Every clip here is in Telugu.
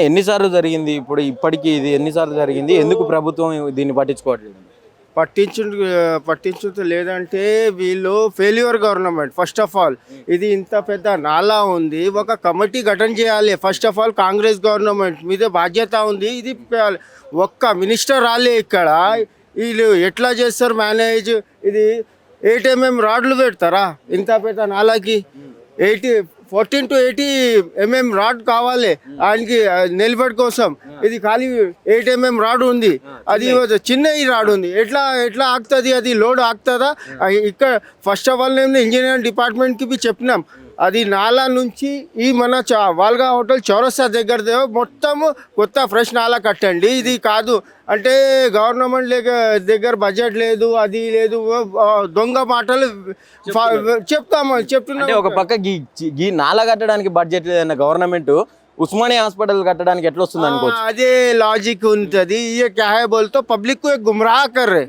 ఎన్నిసార్లు జరిగింది ఇప్పుడు ఇప్పటికి ఇది ఎన్నిసార్లు జరిగింది ఎందుకు ప్రభుత్వం దీన్ని పట్టించుకోవట్లేదు పట్టించుతూ లేదంటే వీళ్ళు failure government. First of all ఇది ఇంత పెద్ద నాలా ఉంది, ఒక కమిటీ గఠన చేయాలి. First of all Congress government మీద బాధ్యత ఉంది. ఇది ఒక్క మినిస్టర్ రాలే ఇక్కడ. వీళ్ళు ఎట్లా చేస్తారు మేనేజ్? ఇది 8 mm రాడ్లు పెడతారా ఇంత పెద్ద నాలాకి? 14 to 80 mm రాడ్ కావాలి ఆయనకి నిలబడి కోసం. ఇది ఖాళీ 8 mm రాడ్ ఉంది, అది చిన్న ఈ రాడ్ ఉంది. ఎట్లా ఆగుతుంది? అది లోడ్ ఆగుతుందా? ఇక్కడ ఫస్ట్ ఆఫ్ ఆల్ నేను ఇంజనీరింగ్ డిపార్ట్మెంట్కి చెప్పినాం, అది నాలా నుంచి ఈ మన వాల్గా హోటల్ చౌరస్తా దగ్గర మొత్తము కొత్త ఫ్రెష్ నాలా కట్టండి. ఇది కాదు అంటే గవర్నమెంట్ దగ్గర బడ్జెట్ లేదు, అది లేదు, దొంగ మాటలు చెప్తున్నా. ఒక పక్క ఈ నాలా కట్టడానికి బడ్జెట్ లేదన్న గవర్నమెంట్ ఉస్మానియా హాస్పిటల్ కట్టడానికి ఎట్లా వస్తుంది అనుకోవచ్చు. అదే లాజిక్ ఉంటుంది. ये क्या है बोल तो पब्लिक को एक गुमराह कर रहे,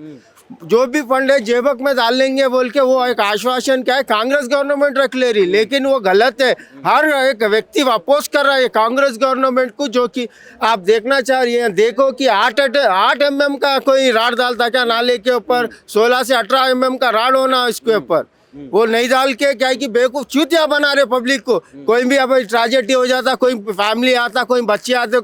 जो भी फंड है जेबक में डाल लेंगे बोल के वो एक आश्वासन क्या है कांग्रेस गवर्नमेंट रख ले रही, लेकिन वो गलत है. हर एक व्यक्ति अपोज कर रहा है कांग्रेस गवर्नमेंट को, जो कि आप देखना चाह रही हैं. देखो कि 8 mm का कोई राड डालता क्या नाले के ऊपर? 16 से 18 mm का राड होना इसके ऊपर, वो नहीं डाल के क्या है कि बेवकूफ चूतिया बना रहे पब्लिक को. कोई भी अब ट्रेजेडी हो जाता, कोई फैमिली आता, कोई बच्चे आते,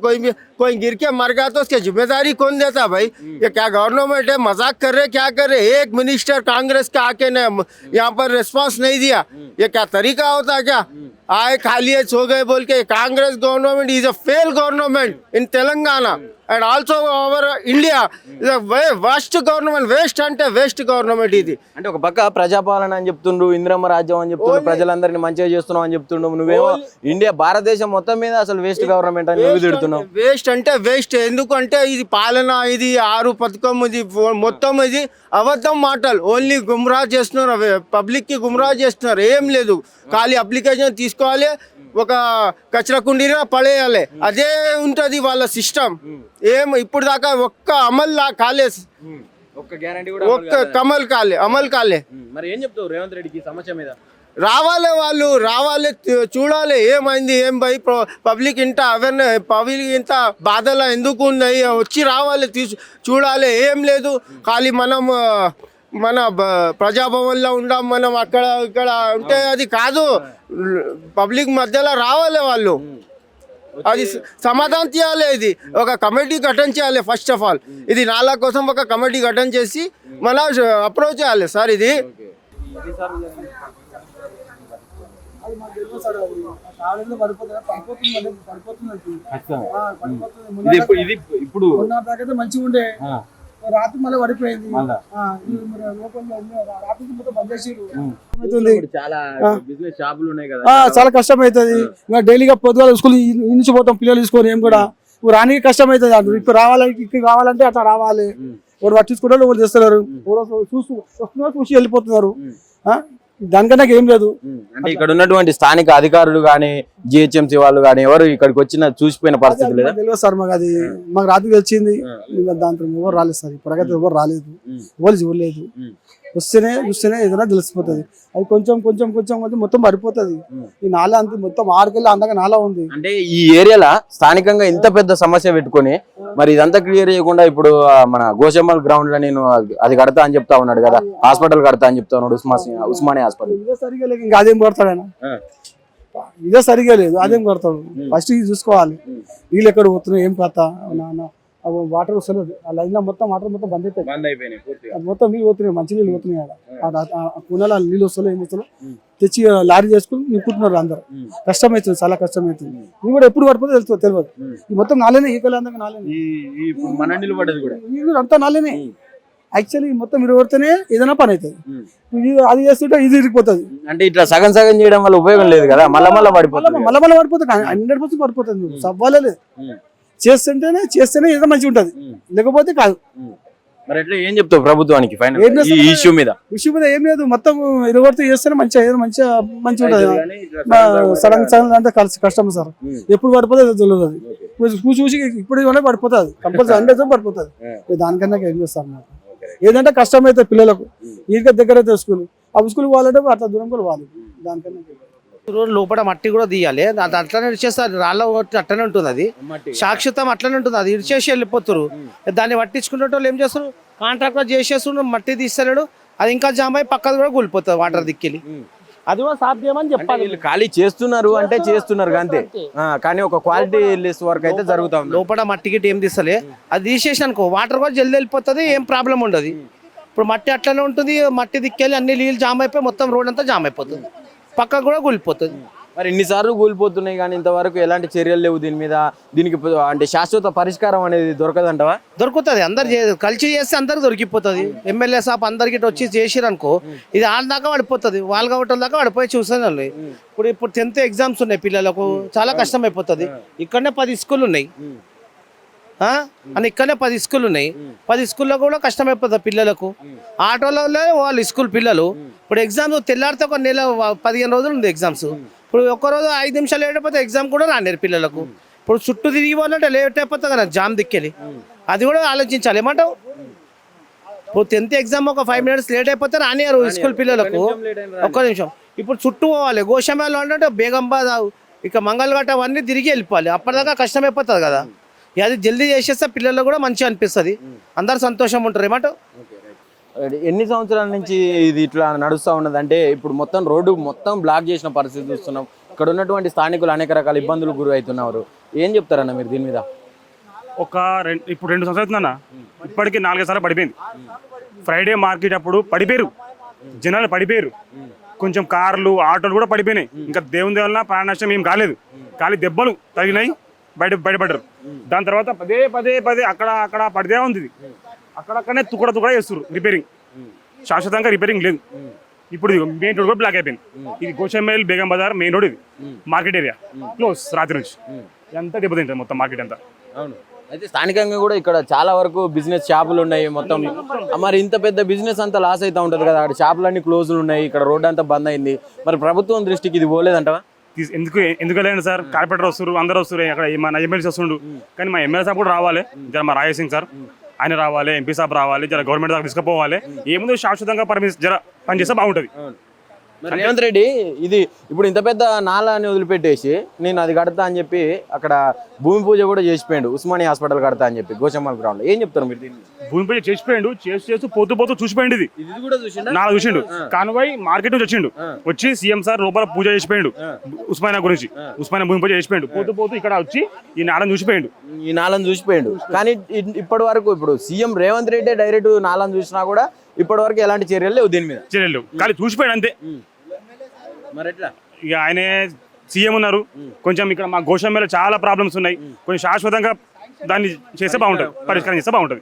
कोई गिर के मर गया तो उसकी जिम्मेदारी कौन देता भाई? ये क्या गवर्नमेंट है? मजाक कर रहे, क्या कर रहे? एक मिनिस्टर कांग्रेस का आके ने यहाँ पर रिस्पांस नहीं दिया, ये क्या तरीका होता क्या? आए खाली सो गए बोल के. Congress government is a fail government in Telangana and also our India is a worst government. Waste అంటే వేస్ట్ గవర్నమెంట్ ఇది. అంటే ఒక పక్క ప్రజాపాలన అని చెప్తుండ్రు, ఇంద్రమ్మ రాజ్యం అని చెప్తుండ్రు, ప్రజలందరినీ మంచిగా చేస్తున్నాం అని చెప్తుండ్రు. నువ్వేమో ఇండియా భారతదేశం మొత్తం మీద అసలు వేస్ట్ గవర్నమెంట్ అని నువ్వు తిడుతున్నావు. వేస్ట్ అంటే వేస్ట్ ఎందుకంటే ఇది పాలన, ఇది 6 పథకం, ఇది మొత్తం ఇది అబద్ధం మాటలు. ఓన్లీ గుమ్రా చేస్తున్నారు, పబ్లిక్ కి గుమ్రా చేస్తున్నారు. ఏం లేదు, ఖాళీ అప్లికేషన్ తీసుకోవాలి, ఒక కచరా కుండీలో పడేయాలి, అదే ఉంటుంది వాళ్ళ సిస్టమ్. ఏం ఇప్పుడు దాకా ఒక్క అమలు కాలే, ఒక్క అమలు కాలే. మరి ఏం చెప్తావు రేవంత్ రెడ్డికి సమస్య మీద? వాళ్ళు రావాలి, చూడాలి ఏమైంది, ఏం భయ్ పబ్లిక్ ఇంత అవేర్నెస్, పబ్లిక్ ఇంత బాధలు ఎందుకు ఉన్నాయి, వచ్చి రావాలి, చూడాలి. ఏం లేదు, ఖాళీ మన ప్రజాభవన్లో ఉండాం, మనం అక్కడ ఇక్కడ ఉంటే అది కాదు. పబ్లిక్ మధ్యలో రావాలి వాళ్ళు, అది సమాధానం చేయాలి. ఇది ఒక కమిటీ గఠన చేయాలి. ఫస్ట్ ఆఫ్ ఆల్ ఇది నాలా కోసం ఒక కమిటీ గఠన చేసి మన అప్రోచ్ చేయాలి. సార్ ఇది ఇప్పుడు మంచిగా ఉండే రాత్రి మళ్ళీ పడిపోయింది. చాలా కష్టం అవుతుంది. డైలీగా పొద్దుగా స్కూల్ నుంచి పోతాం పిల్లలు తీసుకొని, ఏం కూడా రానికి కష్టం అవుతుంది. ఇప్పుడు ఇక్కడ రావాలంటే అట్లా రావాలి. ఎవరు పట్టించుకుంటారు, ఎవరు చేస్తున్నారు, చూసి వెళ్ళిపోతున్నారు. దానికన్నా ఏం లేదు. అంటే ఇక్కడ ఉన్నటువంటి స్థానిక అధికారులు కానీ జిహెచ్ఎంసీ వాళ్ళు కానీ ఎవరు ఇక్కడికి వచ్చిన చూసిపోయిన పరిస్థితి లేదా? తెలియదు సార్ మాకు. అది మాకు రాత్రి వచ్చింది, దాంట్లో ఎవరు రాలేదు సార్. ఇప్పటికైతే ఎవరు రాలేదు, ఎవరు చూడలేదు. చూస్తేనే ఏదైనా తెలిసిపోతుంది. అది కొంచెం కొంచెం కొంచెం కొంచెం మొత్తం పడిపోతుంది. ఈ నాలా అంత మొత్తం 6 కిలో అందంగా నాలా ఉంది. అంటే ఈ ఏరియాలో స్థానికంగా ఇంత పెద్ద సమస్య పెట్టుకొని మరి ఇదంతా క్లియర్ చేయకుండా ఇప్పుడు మన గోషమ్మల్ గ్రౌండ్ లో నేను అది కడతా అని చెప్తా ఉన్నాడు కదా, హాస్పిటల్ కడతా అని చెప్తా ఉన్నాడు, ఉస్మానియా హాస్పిటల్. ఇదే సరిగా లేదు, ఇంకా అదేం కొడతాడు ఆయన. ఇదే సరిగా లేదు, అదేం కొడతాడు. ఫస్ట్ ఇది చూసుకోవాలి. వీళ్ళు ఎక్కడ పోతున్నాయి, ఏం కథ, వాటర్ వస్తలేదు. ఆ లైన్ లో మొత్తం వాటర్ మొత్తం బంద్ అయిపోయింది. మొత్తం నీళ్ళు పోతున్నాయి, మంచి నీళ్ళు పోతున్నాయి. కూనల నీళ్ళు వస్తలే, ఏం వస్తలే, తెచ్చి లారీ చేసుకుని నింపుతున్నారు అందరు. కష్టమవుతుంది, చాలా కష్టమవుతుంది. ఇది కూడా ఎప్పుడు పడిపోతే తెలియదు. ఈ మొత్తం నాలేనే, ఈ కళ నాలేనే, అంతా నాలేనే. యాక్చువల్లీ మొత్తం మీరు కొడితేనే ఏదైనా పని అవుతుంది. అది చేస్తుంటే ఇది ఇరిగిపోతుంది. అంటే ఇట్లా సగం సగం చేయడం వల్ల ఉపయోగం లేదు కదా, మళ్ళీ పడిపోతుంది. 100% పడిపోతుంది. సవ్వాలే లేదు. చేస్తేనే ఏదో మంచిగా ఉంటది, లేకపోతే కాదు. మరి ఎట్లా ఏం చెప్తావు ప్రభుత్వానికి ఇష్యూ మీద? ఏం లేదు, మొత్తం ఇరగొడితే చేస్తేనే మంచిగా మంచిగా ఉంటది. సడన్ అంటే కష్టం సార్. ఎప్పుడు పడిపోతుంది తెలియదు. చూసి ఇప్పుడు పడిపోతుంది, కంపల్సరీ 100% పడిపోతుంది. దానికన్నా ఏం చేస్తారు నాకు? ఏదంటే కష్టం అయితే పిల్లలకు ఇంటి దగ్గర అయితే స్కూల్, ఆ స్కూల్కి పోవాలంటే అట్లా దూరం కూడా పోవాలి. దానికన్నా రోజు లోపల మట్టి కూడా తీయాలి, అది అట్లనే ఇచ్చేస్తారు, రాళ్ళ కొట్టి అట్లనే ఉంటుంది, అది శాశ్వతం అట్లనే ఉంటుంది, అది ఇడిచేసి వెళ్ళిపోతారు. దాన్ని పట్టించుకునే వాళ్ళు ఏం చేస్తారు, కాంట్రాక్టర్ చేసేస్తున్నారు, మట్టి తీస్తలేడు, అది ఇంకా జామ్ అయి పక్కది కూడా కూలిపోతుంది వాటర్ దిక్కిలి. అది కూడా సాధ్యమని చెప్పాలి. వీళ్ళు ఖాళీ చేస్తున్నారు అంటే చేస్తున్నారు అంతే, కానీ ఒక క్వాలిటీ లెస్ వర్క్ అయితే జరుగుతా ఉంది. లోపల మట్టి గిట్టి ఏం తీస్తలే, అది తీసేసి అనుకో వాటర్ కూడా జల్ది వెళ్ళిపోతుంది, ఏం ప్రాబ్లం ఉండదు. ఇప్పుడు మట్టి అట్లనే ఉంటుంది, మట్టి దిక్కెళ్ళి అన్ని నీళ్ళు జామ్ అయిపోయి మొత్తం రోడ్ అంతా జామ్ అయిపోతుంది, పక్కకు కూడా కూలిపోతుంది. మరి ఇన్నిసార్లు కూలిపోతున్నాయి కానీ ఇంతవరకు ఎలాంటి చర్యలు లేవు దీని మీద. దీనికి అంటే శాశ్వత పరిష్కారం అనేది దొరకదంటవా? దొరుకుతుంది, అందరు కలిసి చేస్తే అందరికి దొరికిపోతుంది. ఎమ్మెల్యే సాబ్ అందరికి వచ్చి చేసిరు అనుకో, ఇది వాళ్ళ దాకా పడిపోతుంది, వాళ్ళు కావటం దాకా పడిపోయి చూసాను. ఇప్పుడు 10th ఎగ్జామ్స్ ఉన్నాయి పిల్లలకు, చాలా కష్టం అయిపోతుంది. ఇక్కడనే 10 స్కూళ్ళు ఉన్నాయి అని, ఇక్కడనే 10 స్కూళ్ళు ఉన్నాయి, 10 స్కూల్లో కూడా కష్టం అయిపోతుంది పిల్లలకు. ఆటోలలో వాళ్ళు స్కూల్ పిల్లలు ఇప్పుడు ఎగ్జామ్స్ తెల్లారితే ఒక నెల 15 రోజులు ఉంది ఎగ్జామ్స్. ఇప్పుడు ఒక్కరోజు 5 నిమిషాలు లేట్ అయిపోతే ఎగ్జామ్ కూడా రానేరు పిల్లలకు. ఇప్పుడు చుట్టూ తిరిగి పోవాలంటే లేట్ అయిపోతుంది కదా జామ్ దిక్కెళ్ళి, అది కూడా ఆలోచించాలి. ఏమంటావు, ఇప్పుడు 10th ఎగ్జామ్ ఒక 5 minutes లేట్ అయిపోతే రానియారు స్కూల్ పిల్లలకు. ఒక్క నిమిషం, ఇప్పుడు చుట్టూ పోవాలి, గోషామేళ అంటే బేగంబాద్ ఇక మంగళగట్ట అవన్నీ తిరిగి వెళ్ళిపోవాలి, అప్పటిదాకా కష్టం అయిపోతుంది కదా. అది జల్దీ చేసేస్తే పిల్లలకు కూడా మంచిగా అనిపిస్తుంది, అందరు సంతోషం ఉంటారు. ఏమంటావు? ఎన్ని సంవత్సరాల నుంచి ఇది ఇట్లా నడుస్తూ ఉన్నది అంటే ఇప్పుడు మొత్తం రోడ్డు మొత్తం బ్లాక్ చేసిన పరిస్థితి చూస్తున్నాం. ఇక్కడ ఉన్నటువంటి స్థానికులు అనేక రకాల ఇబ్బందులు గురి అవుతున్నారు. ఏం చెప్తారన్న మీరు దీని మీద? ఇప్పుడు 2 సంవత్సరాలు అవుతుందన్న, ఇప్పటికీ 4 సార్లు పడిపోయింది. ఫ్రైడే మార్కెట్ అప్పుడు పడిపోయారు, జనాలు పడిపోయారు, కొంచెం కార్లు ఆటోలు కూడా పడిపోయినాయి. ఇంకా దేవుని వల్ల ప్రాణ నష్టం ఏం కాలేదు, ఖాళీ దెబ్బలు తగిలినాయి, బయటపడ్డారు. దాని తర్వాత పదే పదే పదే అక్కడ పడితే ఉంది, అక్కడక్కడనే తుకడ చేస్తారు రిపేరింగ్, శాశ్వతంగా రిపేరింగ్ లేదు. ఇప్పుడు మెయిన్ రోడ్ కూడా బ్లాక్ అయిపోయింది. ఇది గోషామేల్ బేగం బజార్ మెయిన్ రోడ్, ఇది మార్కెట్ ఏరియా క్లోజ్ రాత్రి నుంచి, ఎంత దెబ్బతింటుంది మొత్తం మార్కెట్ అంతా. అవును, అయితే స్థానికంగా కూడా ఇక్కడ చాలా వరకు బిజినెస్ షాపులు ఉన్నాయి మొత్తం. మరి ఇంత పెద్ద బిజినెస్ అంతా లాస్ అవుతా ఉంటుంది కదా, అక్కడ షాపులన్నీ క్లోజ్లు ఉన్నాయి, ఇక్కడ రోడ్ అంతా బంద్ అయింది. మరి ప్రభుత్వం దృష్టికి ఇది పోలేదంటవా? ఎందుకు వెళ్ళండి సార్, కార్పొరేటర్ వస్తారు, అందరూ వస్తారు, అక్కడ మన ఎమ్మెల్సీ వస్తుండు, కానీ మా ఎమ్మెల్యే సాబ్ కూడా రావాలి, జర మా రాజేష్ సింగ్ సార్ ఆయన రావాలి, ఎంపీ సాబ్ రావాలి, జర గవర్నమెంట్ దాకా తీసుకుపోవాలి. ఏముందో శాశ్వతంగా జర పనిచేస్తే బాగుంటుంది. రేవంత్ రెడ్డి ఇది ఇప్పుడు ఇంత పెద్ద నాలాన్ని వదిలిపెట్టేసి నేను అది కడతా అని చెప్పి అక్కడ భూమి పూజ కూడా చేసిపోయాడు, ఉస్మానియా హాస్పిటల్ కడతా అని చెప్పి గోషామల్ గ్రౌండ్. ఏం చెప్తారు మీరు దీన్ని? భూమి పూజ చేసిపోయాడు, చేస్తూ పోతూ చూసిపోయింది. ఇది నాలుగు చూసిండు, కాన్వాయ్ మార్కెట్ నుంచి వచ్చిండు, వచ్చి సీఎం సార్ లోపల పూజ చేసిపోయాడు ఉస్మానియా గురించి, ఉస్మానియా భూమి పూజ చేసిపోయాడు. పోతూ ఇక్కడ వచ్చి ఈ నాలను చూసిపోయాడు. కానీ ఇప్పటి వరకు ఇప్పుడు సీఎం రేవంత్ రెడ్డి డైరెక్ట్ నాలను చూసినా కూడా ఇప్పటి వరకు ఎలాంటి చర్యలు లేవు దీని మీద. చర్యలు కానీ చూసిపోయాడు అంతే. మరి ఎట్లా ఇక ఆయనే సీఎం ఉన్నారు, కొంచెం ఇక్కడ మా గోషామేలో చాలా ప్రాబ్లమ్స్ ఉన్నాయి, కొంచెం శాశ్వతంగా దాన్ని చేస్తే బాగుంటుంది, పరిష్కారం చేస్తే బాగుంటుంది.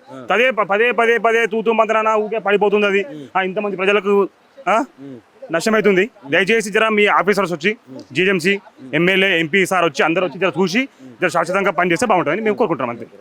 పదే పదే తూతూ మంత్రాన ఊకే పడిపోతుంది, అది ఇంతమంది ప్రజలకు నష్టమవుతుంది. దయచేసి జర మీ ఆఫీసర్స్ వచ్చి జీఎంసీ ఎమ్మెల్యే ఎంపీ సార్ వచ్చి అందరూ వచ్చి జర చూసి జర శాశ్వతంగా పనిచేస్తే బాగుంటుందని మేము కోరుకుంటున్నాం అంతే.